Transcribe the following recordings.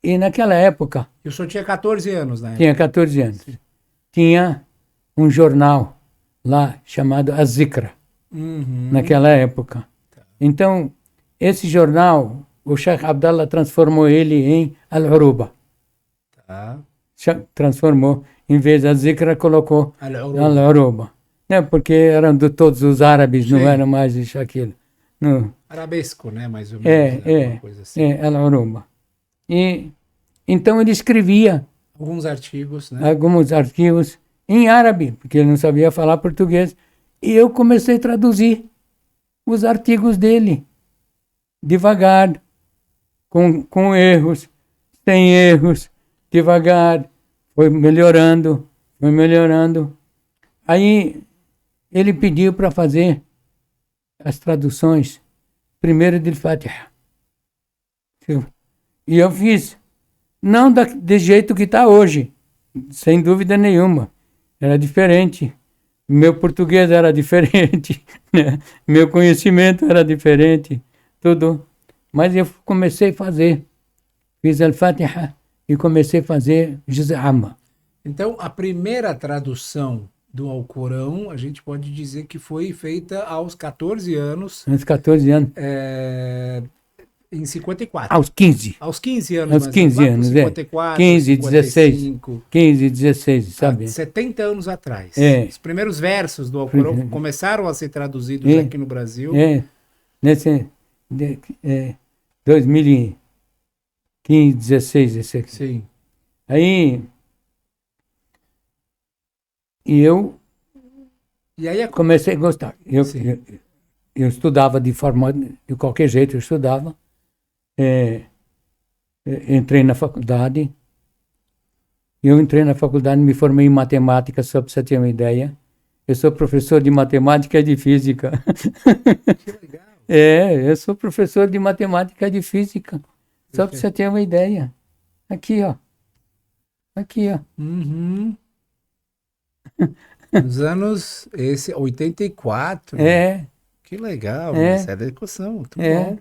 E naquela época, E o senhor tinha 14 anos, né? tinha 14 anos, tinha um jornal lá chamado A Zikra, Uhum. naquela época. Então, esse jornal, o Sheikh Abdallah transformou ele em Al-Uruba. Tá. Transformou, em vez da Zikra, colocou Al-Uruba. Al-Uruba. Né? Porque eram de todos os árabes, não Sim. era mais isso, aquilo. Não. Arabesco, né? Mais ou menos, né? Alguma coisa assim. Al-Uruba. E então ele escrevia Alguns artigos, né? alguns arquivos em árabe, porque ele não sabia falar português. E eu comecei a traduzir os artigos dele, devagar, com erros, sem erros, devagar, foi melhorando, foi melhorando. Aí ele pediu para fazer as traduções, primeiro de Fatiha. E eu fiz, não de jeito que está hoje, sem dúvida nenhuma. Era diferente. Meu português era diferente, né? Meu conhecimento era diferente, tudo. Mas eu comecei a fazer. Fiz Al-Fatiha e comecei a fazer Juz Amma. Então, a primeira tradução do Alcorão, a gente pode dizer que foi feita aos 14 anos, Aos 14 anos. em 54. Aos 15. Aos 15 anos, Aos mais 15 ou menos, anos, lá por 54, 15, 16. 55, 15, 16, sabe? 70 anos atrás. É. Os primeiros versos do Alcorão começaram a ser traduzidos É. aqui no Brasil. Nesse 2015, 16, esse aqui. Sim. Aí, e eu E aí comecei a gostar. Sim. Eu estudava de qualquer jeito, eu estudava. Entrei na faculdade. Eu entrei na faculdade, me formei em matemática, só para você ter uma ideia. Eu sou professor de matemática e de física. Que legal. Eu sou professor de matemática e de física. Só para você ter uma ideia. Aqui, ó. Aqui, ó. Uhum. Nos anos 84. Que legal, essa é da equação, muito bom.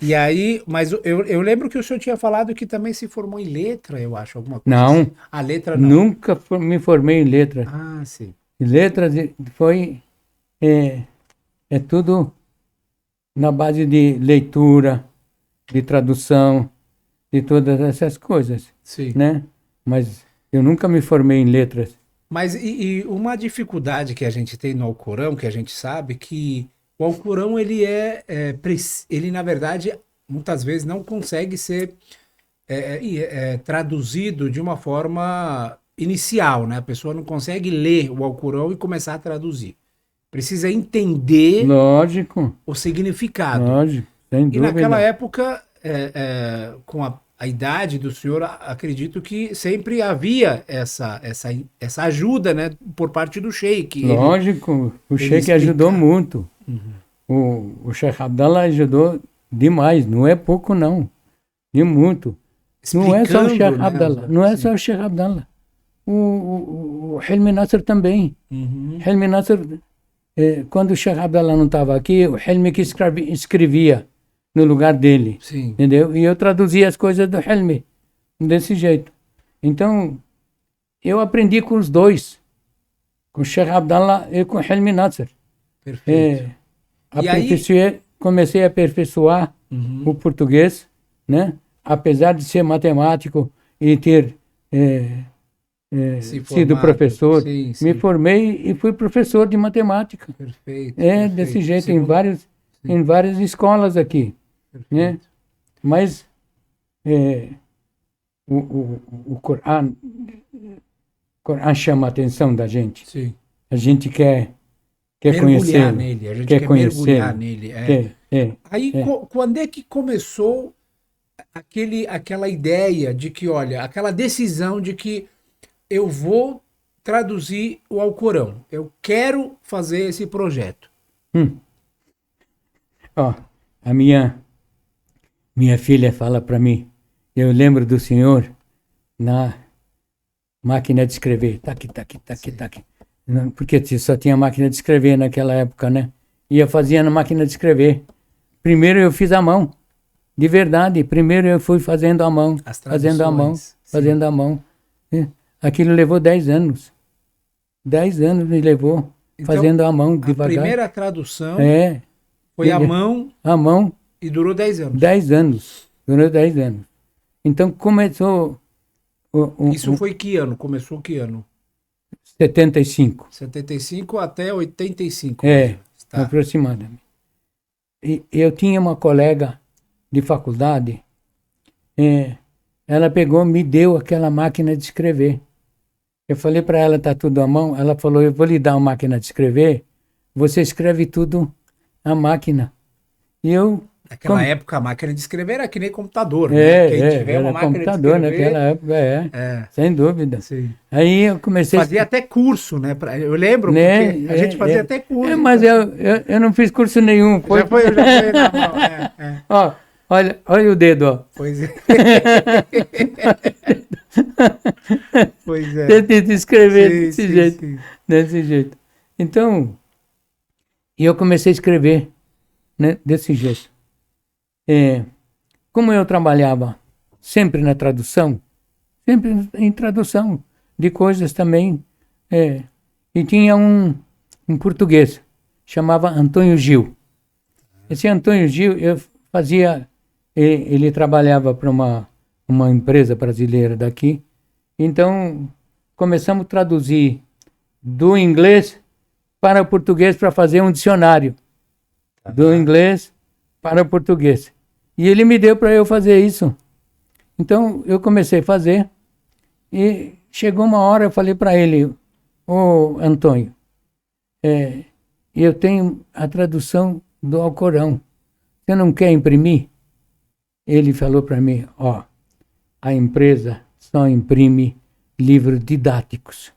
E aí, mas eu lembro que o senhor tinha falado que também se formou em letra, eu acho, alguma coisa Não. assim. A letra não. Nunca me formei em letra. Ah, sim. Letras foi... É tudo na base de leitura, de tradução, de todas essas coisas. Sim. Né? Mas eu nunca me formei em letras. Mas e uma dificuldade que a gente tem no Alcorão, que a gente sabe que o Alcorão, ele na verdade, muitas vezes não consegue ser traduzido de uma forma inicial, né? A pessoa não consegue ler o Alcorão e começar a traduzir. Precisa entender Lógico. o significado. Lógico, sem dúvida. E naquela época, com a idade do senhor, acredito que sempre havia essa ajuda, né, por parte do sheik. Lógico, o sheik ajudou muito. Uhum. O Sheikh Abdallah ajudou demais, não é pouco não, de muito. Não é só o Sheikh Abdallah, não é só o Sheikh Abdallah. O Hilmi Nasser também. Uhum. Hilmi Nasser, quando o Sheikh Abdallah não estava aqui, o Hilmi que escrevia no lugar dele. Sim. Entendeu? E eu traduzia as coisas do Hilmi desse jeito. Então, eu aprendi com os dois, com o Sheikh Abdallah e com o Hilmi Nasser. Perfeito. Comecei a aperfeiçoar o português, né? Apesar de ser matemático e ter sido professor, sim. me formei e fui professor de matemática. Perfeito. Desse jeito, em várias escolas aqui. Né? Mas o Coran chama a atenção da gente. Sim. A gente quer mergulhar conhecer nele, a gente quer mergulhar nele. Aí, quando é que começou aquela ideia de que, olha, aquela decisão de que eu vou traduzir o Alcorão, eu quero fazer esse projeto? A minha filha fala para mim, eu lembro do senhor na máquina de escrever, tá aqui. Porque só tinha máquina de escrever naquela época, né? E eu fazia na máquina de escrever. Primeiro eu fiz à mão. De verdade, primeiro eu fui fazendo à mão, fazendo à mão, fazendo à mão. Aquilo levou 10 anos. 10 anos me levou, então, fazendo à mão, devagar. A primeira tradução foi à mão. À mão. E durou 10 anos. 10 anos. Durou 10 anos. Então começou... Isso foi que ano? Começou que ano? 75. 75 até 85. Tá. Aproximadamente. E eu tinha uma colega de faculdade, ela pegou, me deu aquela máquina de escrever. Eu falei para ela, tá tudo à mão. Ela falou, eu vou lhe dar uma máquina de escrever, você escreve tudo à máquina. E eu... Naquela época, a máquina de escrever era que nem computador, né? Quem tiver uma máquina computador de escrever... naquela época, sem dúvida. Sim. Aí eu comecei... Fazia até curso, né? Eu lembro, porque a gente fazia até curso. Mas eu não fiz curso nenhum. Já foi na mão, Ó, olha o dedo, ó. Pois é. Pois é. Tentei escrever desse jeito. Então, eu comecei a escrever, né, desse jeito. Como eu trabalhava sempre na tradução, sempre em tradução de coisas também, e tinha um português, chamava Antônio Gil. Esse Antônio Gil, eu fazia, ele trabalhava para uma empresa brasileira daqui, então começamos a traduzir do inglês para o português para fazer um dicionário, do inglês para o português. E ele me deu para eu fazer isso. Então, eu comecei a fazer e chegou uma hora, eu falei para ele, ô Antônio, eu tenho a tradução do Alcorão. Você não quer imprimir? Ele falou para mim, a empresa só imprime livros didáticos.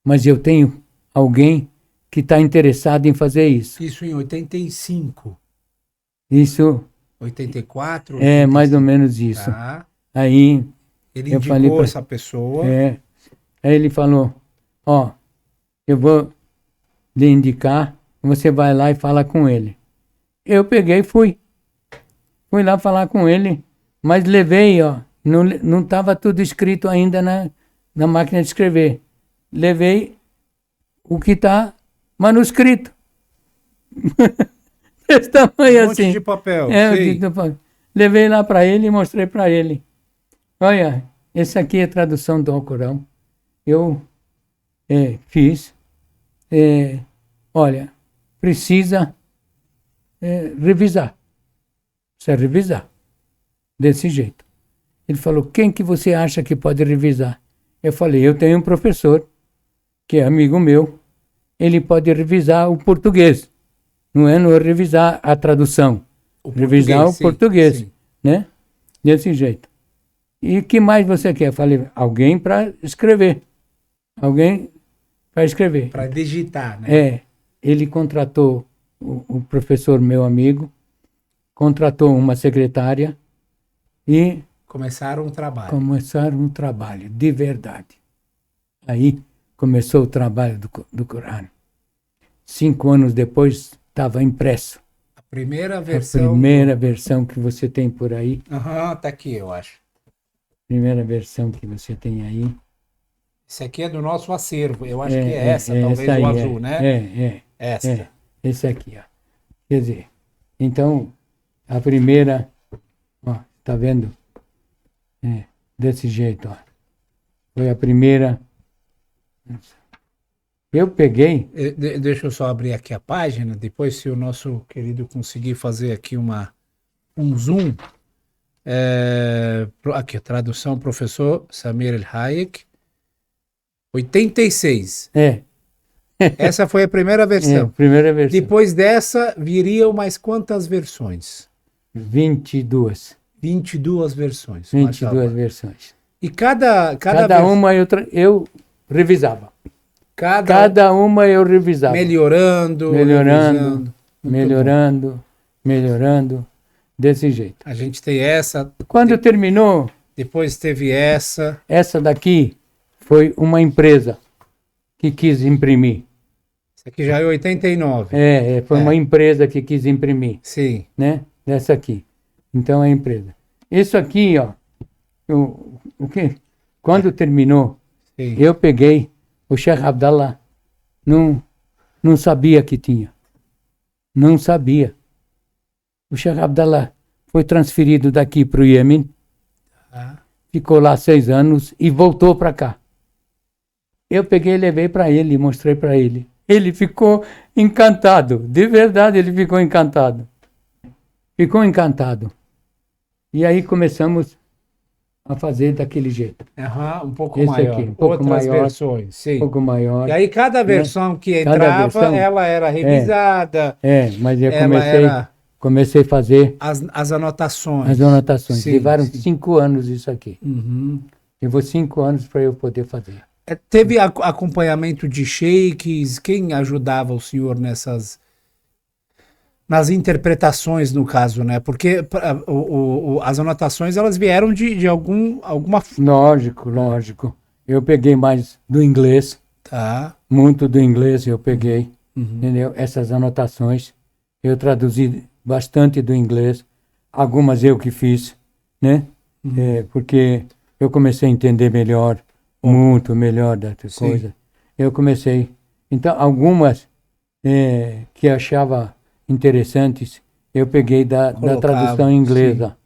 Mas eu tenho alguém que está interessado em fazer isso. Isso em 85. Isso... 84? 85. Mais ou menos isso. Tá. Aí... Ele indicou essa pessoa. Aí ele falou, eu vou lhe indicar, você vai lá e fala com ele. Eu peguei e fui. Fui lá falar com ele, mas levei, não estava tudo escrito ainda na máquina de escrever. Levei o que está manuscrito. Esse tamanho assim. Um monte de papel. Levei lá para ele e mostrei para ele. Olha, esse aqui é a tradução do Alcorão. Eu fiz. Olha, precisa revisar. Precisa revisar. Desse jeito. Ele falou, quem que você acha que pode revisar? Eu falei, eu tenho um professor, que é amigo meu, ele pode revisar o português. Não é revisar a tradução. Revisar o português, né? Desse jeito. E o que mais você quer? Eu falei, alguém para escrever. Alguém para escrever. Para digitar, né? Ele contratou o professor, meu amigo, contratou uma secretária e... Começaram um trabalho, de verdade. Aí começou o trabalho do Corão. 5 anos depois, estava impresso. A primeira versão... A primeira versão que você tem por aí. Tá aqui, eu acho. Primeira versão que você tem aí. Esse aqui é do nosso acervo. Eu acho que é essa, talvez essa o azul, né? Esta. Esse aqui, ó. Quer dizer, então, a primeira... tá vendo? Desse jeito, ó. Foi a primeira... Eu peguei... Deixa eu só abrir aqui a página, depois se o nosso querido conseguir fazer aqui um zoom. Aqui, tradução, professor Samir El-Hayek. 86. Essa foi a primeira versão. Primeira versão. Depois dessa, viriam mais quantas versões? 22. 22 versões. 22 versões. E cada uma eu revisava. Cada uma eu revisava. Melhorando. Desse jeito. A gente tem essa. Quando terminou... Depois teve essa. Essa daqui foi uma empresa que quis imprimir. Essa aqui já é 89. Foi uma empresa que quis imprimir. Sim. Né? Dessa aqui. Então é empresa. Isso aqui, ó, o que? Quando terminou, Sim. eu peguei o Sheikh Abdallah, não sabia que tinha. Não sabia. O Sheikh Abdallah foi transferido daqui para o Iêmen, ficou lá 6 anos e voltou para cá. Eu peguei e levei para ele, mostrei para ele. Ele ficou encantado, de verdade ele ficou encantado. Ficou encantado. E aí começamos a fazer daquele jeito. Um pouco Esse maior. aqui, um pouco Outras maior, versões, sim. Um pouco maior. E aí cada versão que entrava, versão, ela era revisada. Mas eu ela comecei a fazer as anotações. as anotações. Sim, Levaram sim. 5 anos isso aqui. Uhum. Levou 5 anos para eu poder fazer. Teve acompanhamento de sheiks? Quem ajudava o senhor nas interpretações, no caso, né? Porque as anotações, elas vieram de alguma... Lógico. Eu peguei mais do inglês. Tá. Muito do inglês eu peguei. Uhum. Entendeu? Essas anotações. Eu traduzi bastante do inglês. Algumas eu que fiz, né? Uhum. Porque eu comecei a entender melhor, muito melhor dessa coisa. Eu comecei... Então, algumas que achava interessantes, eu peguei da tradução inglesa,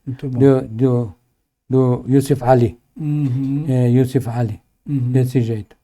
do Yusuf Ali. Uhum. Yusuf Ali, desse jeito.